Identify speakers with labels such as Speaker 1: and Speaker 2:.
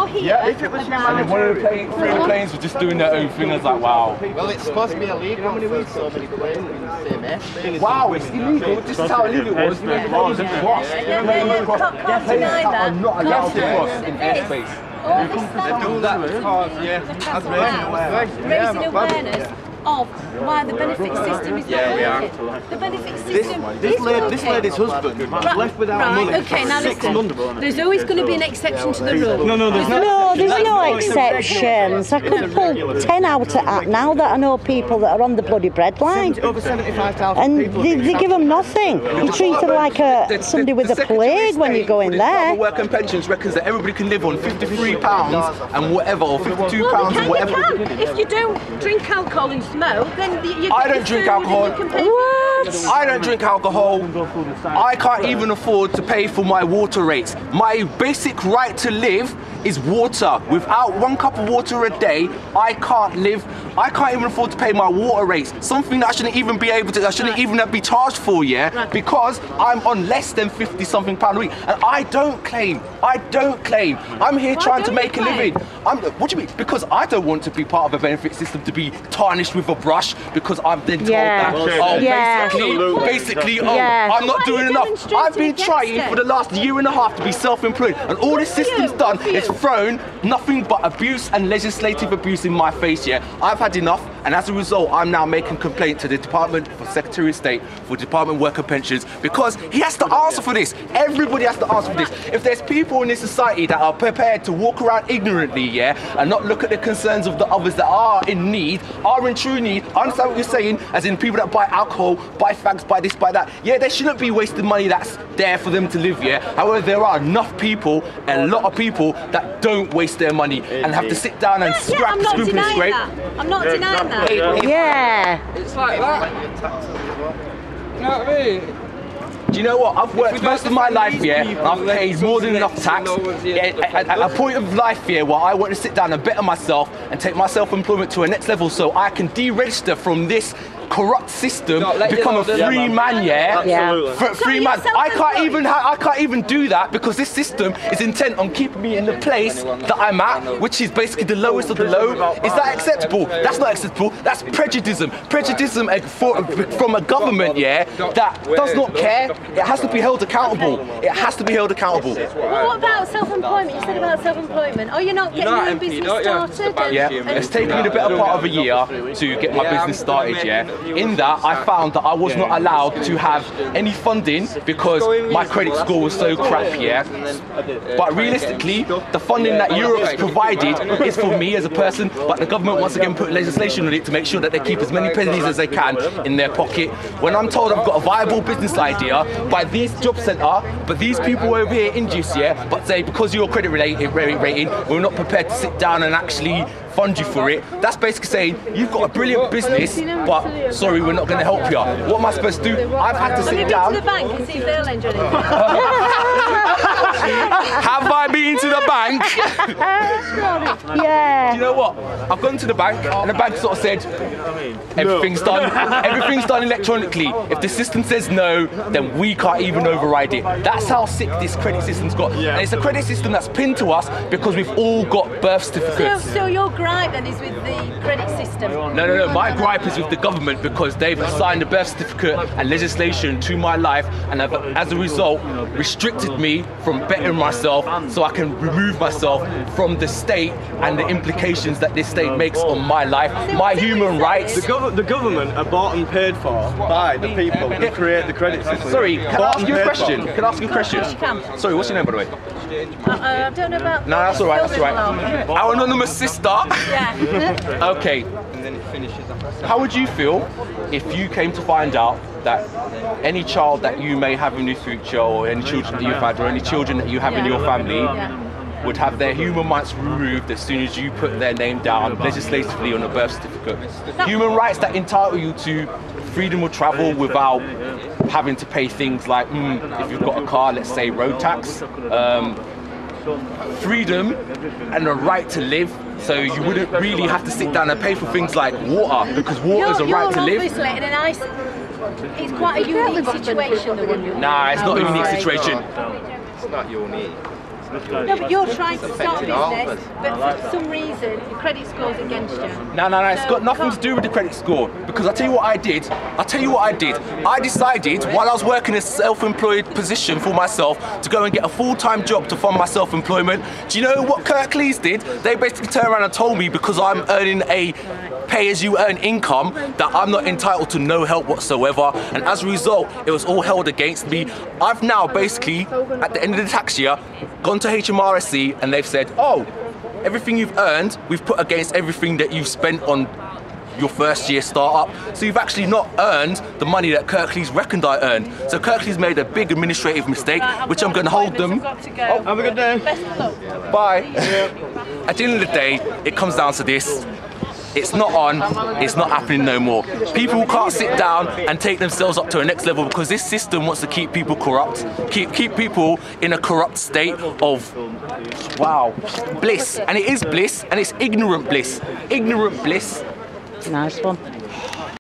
Speaker 1: here.
Speaker 2: Yeah, if it was humanitarian. One of the planes were just doing their own thing. I was like, wow.
Speaker 3: Well, it's supposed to be illegal for so many planes in the same airspace.
Speaker 2: Wow, it's illegal. This is how illegal it was. You know, the planes are crossed.
Speaker 1: Can't deny that.
Speaker 2: Are not allowed to cross in airspace.
Speaker 3: They do that because, that's
Speaker 1: raising awareness of why the benefit system is not working. The benefit system
Speaker 4: This lady's husband was left without money.
Speaker 1: Okay, now listen. There's always going to be an exception to the rule.
Speaker 5: No, there's no exceptions. I could pull 10 out of that now that I know people that are on the bloody breadline.
Speaker 4: Over 75,000
Speaker 5: And
Speaker 4: people.
Speaker 5: they give them nothing. You treat them like somebody with a plague when you go in there.
Speaker 2: Work and Pensions reckons that everybody can live on £53 and whatever, or £52 and whatever.
Speaker 1: You can. If you don't drink alcohol and smoke, then you
Speaker 2: I don't drink alcohol.
Speaker 5: What?
Speaker 2: I don't drink alcohol. I can't even afford to pay for my water rates. My basic right to live is water. Without 1 cup of water a day, I can't live. I can't even afford to pay my water rates. Something that I shouldn't even be able to, I shouldn't even be charged for, because I'm on less than 50 something pound a week. And I don't claim. I'm here trying to make a living. What do you mean? Because I don't want to be part of a benefit system to be tarnished with a brush because I've been told that, basically, I'm not doing enough. I've been trying for the last year and a half to be self-employed, and all this system's done is thrown nothing but abuse and legislative abuse in my face. I've had enough, and as a result, I'm now making complaint to the Department for Secretary of State for Department of Work and Pensions, because he has to answer for this. Everybody has to answer for this. If there's people in this society that are prepared to walk around ignorantly, and not look at the concerns of the others that are in need, are in true need, I understand what you're saying, as in people that buy alcohol, buy fags, buy this, buy that. They shouldn't be wasting money that's there for them to live. However, there are enough people, a lot of people, that don't waste their money and have to sit down and scrape and scrape.
Speaker 1: I'm not denying that.
Speaker 2: It's like that. You know what I mean? Do you know what? I've worked most of my life I've paid more than enough tax. At a point of life where I want to sit down and better myself and take my self-employment to a next level so I can deregister from this corrupt system, become a free man, free man. I can't even do that because this system is intent on keeping me in the place that I'm at, which is basically the lowest of the low. Is that acceptable? That's not acceptable. That's prejudice. Prejudice from a government, that does not care. It has to be held accountable. It has to be held accountable.
Speaker 1: Well, what about self-employment? You said about self-employment. Oh, you're not getting your own business started?
Speaker 2: It's taken me the better part of a year to get my business started, In that, I found that I was not allowed to have any funding because my credit score was so crap, But realistically, the funding that Europe's provided is for me as a person, but the government once again put legislation on it to make sure that they keep as many pennies as they can in their pocket. When I'm told I've got a viable business idea by this job centre, but these people over here induce, but say because of your credit rating, we're not prepared to sit down and actually fund you for it. That's basically saying you've got a brilliant business, but sorry, we're not going to help you. What am I supposed to do? I've had to sit down.
Speaker 1: To the bank and see if they'll lend you anything.
Speaker 2: Have I been to the bank?
Speaker 5: Yeah.
Speaker 2: Do you know what? I've gone to the bank, and the bank sort of said, everything's done. Everything's done electronically. If the system says no, then we can't even override it. That's how sick this credit system's got. And it's a credit system that's pinned to us because we've all got birth certificates.
Speaker 1: So your gripe then is with the credit system?
Speaker 2: No. My gripe is with the government because they've assigned a birth certificate and legislation to my life, and have, as a result, restricted me from bettering myself so I can remove myself from the state and the implications that this state makes on my life, my human rights.
Speaker 4: The government are bought and paid for by the people who create the credit system.
Speaker 2: Sorry, can I ask you a question? Can I ask you a question? Sorry, what's your name, by the way?
Speaker 1: I don't know about...
Speaker 2: No, that's all right, that's all right. Our anonymous sister. Okay. How would you feel if you came to find out that any child that you may have in the future, or any children that you've had, or any children that you have in your family, would have their human rights removed as soon as you put their name down legislatively on a birth certificate? Human rights that entitle you to freedom of travel without having to pay things like, if you've got a car, let's say road tax, freedom and a right to live, so you wouldn't really have to sit down and pay for things like water, because water's a right to live.
Speaker 1: It's quite a unique situation, the one you're in.
Speaker 2: Nah, it's not a unique situation.
Speaker 3: It's not unique.
Speaker 1: No, but you're trying to start a business, but for some reason your credit score's against you.
Speaker 2: No, it's got nothing to do with the credit score. Because I'll tell you what I did. I decided while I was working a self-employed position for myself to go and get a full-time job to fund my self-employment. Do you know what Kirklees did? They basically turned around and told me because I'm earning a pay-as-you-earn income that I'm not entitled to no help whatsoever, and as a result it was all held against me. I've now basically at the end of the tax year gone to HMRC and they've said, oh, everything you've earned we've put against everything that you've spent on your first year startup, so you've actually not earned the money that Kirklees reckoned I earned. So Kirklees made a big administrative mistake, which I'm going to hold them.
Speaker 1: Oh,
Speaker 4: have a good day.
Speaker 1: Best of luck.
Speaker 2: Bye. At the end of the day, it comes down to this. It's not on, it's not happening no more. People can't sit down and take themselves up to a next level because this system wants to keep people corrupt, keep people in a corrupt state of, wow, bliss. And it is bliss, and it's ignorant bliss. Ignorant bliss.
Speaker 5: Nice one.